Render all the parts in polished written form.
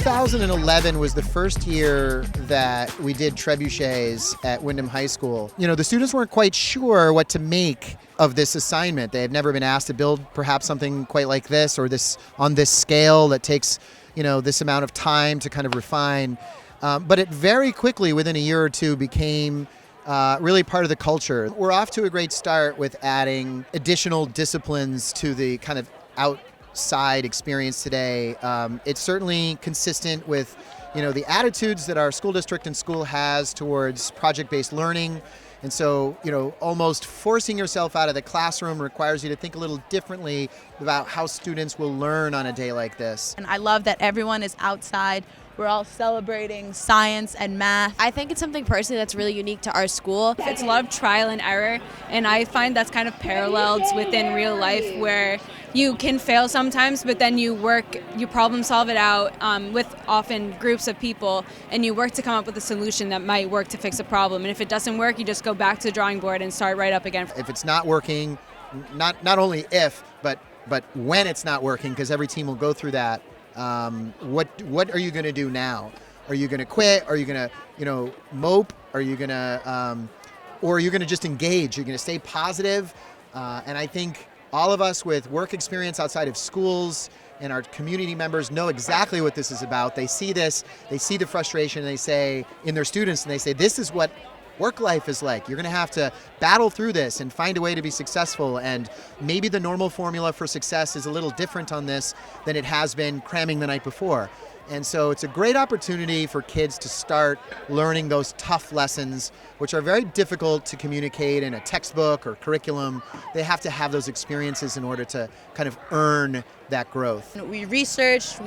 ...2011 was the first year that we did trebuchets at Windham High School. You know, the students weren't quite sure what to make of this assignment. They had never been asked to build perhaps something quite like this or this on this scale that takes, you know, this amount of time to kind of refine. But it very quickly, within a year or two, became really part of the culture. We're off to a great start with adding additional disciplines to the kind of outside experience today. It's certainly consistent with, you know, the attitudes that our school district and school has towards project-based learning. And so, you know, almost forcing yourself out of the classroom requires you to think a little differently about how students will learn on a day like this. And I love that everyone is outside. We're all celebrating science and math. I think it's something personally that's really unique to our school. It's a lot of trial and error, and I find that's kind of paralleled within real life, where you can fail sometimes, but then you problem solve it out with often groups of people, and you work to come up with a solution that might work to fix a problem. And if it doesn't work, you just go back to the drawing board and start right up again. If it's not working, not only if, but when it's not working, because every team will go through that. What are you going to do now? Are you going to quit? Are you going to, you know, mope? Are you going to, or are you going to just engage? You're going to stay positive. And I think all of us with work experience outside of schools and our community members know exactly what this is about. They see this, they see the frustration, and they say in their students, and they say, this is what work life is like. You're going to have to battle through this and find a way to be successful. And maybe the normal formula for success is a little different on this than it has been cramming the night before. And so it's a great opportunity for kids to start learning those tough lessons, which are very difficult to communicate in a textbook or curriculum. They have to have those experiences in order to kind of earn that growth. We researched,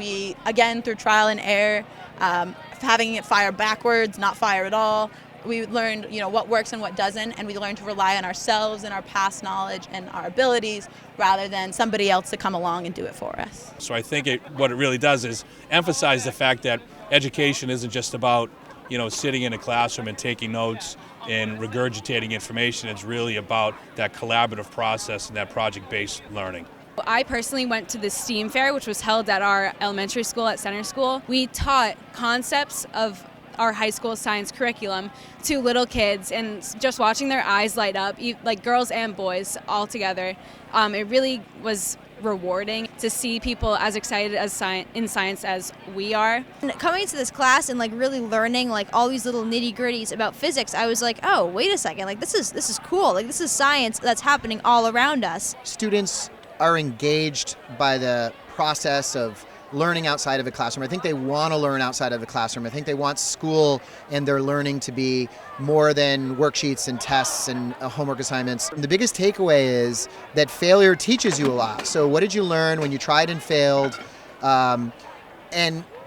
again, through trial and error, having it fire backwards, not fire at all. We learned, you know, what works and what doesn't, and we learned to rely on ourselves and our past knowledge and our abilities rather than somebody else to come along and do it for us. So I think what it really does is emphasize the fact that education isn't just about, you know, sitting in a classroom and taking notes and regurgitating information. It's really about that collaborative process and that project-based learning. I personally went to the STEAM fair, which was held at our elementary school at Center School. We taught concepts of our high school science curriculum to little kids, and just watching their eyes light up, like girls and boys all together, it really was rewarding to see people as excited as in science as we are. And coming to this class and like really learning like all these little nitty-gritties about physics, I was like, oh, wait a second, like this is cool. Like this is science that's happening all around us. Students are engaged by the process of learning outside of the classroom. I think they want to learn outside of the classroom. I think they want school and their learning to be more than worksheets and tests and homework assignments. The biggest takeaway is that failure teaches you a lot. So what did you learn when you tried and failed? And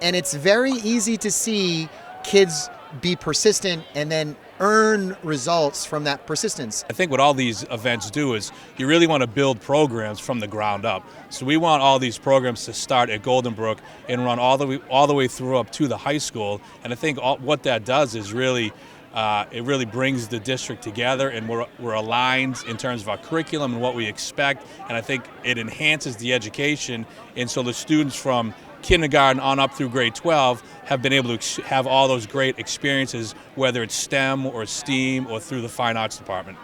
it's very easy to see kids be persistent and then earn results from that persistence. I think what all these events do is you really want to build programs from the ground up. So we want all these programs to start at Golden Brook and run all the way through up to the high school. And I think what that does is really it really brings the district together, and we're aligned in terms of our curriculum and what we expect. And I think it enhances the education, and so the students from kindergarten on up through grade 12 have been able to have all those great experiences, whether it's STEM or STEAM or through the Fine Arts Department.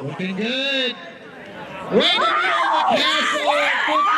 Looking good. Way to go, Castle.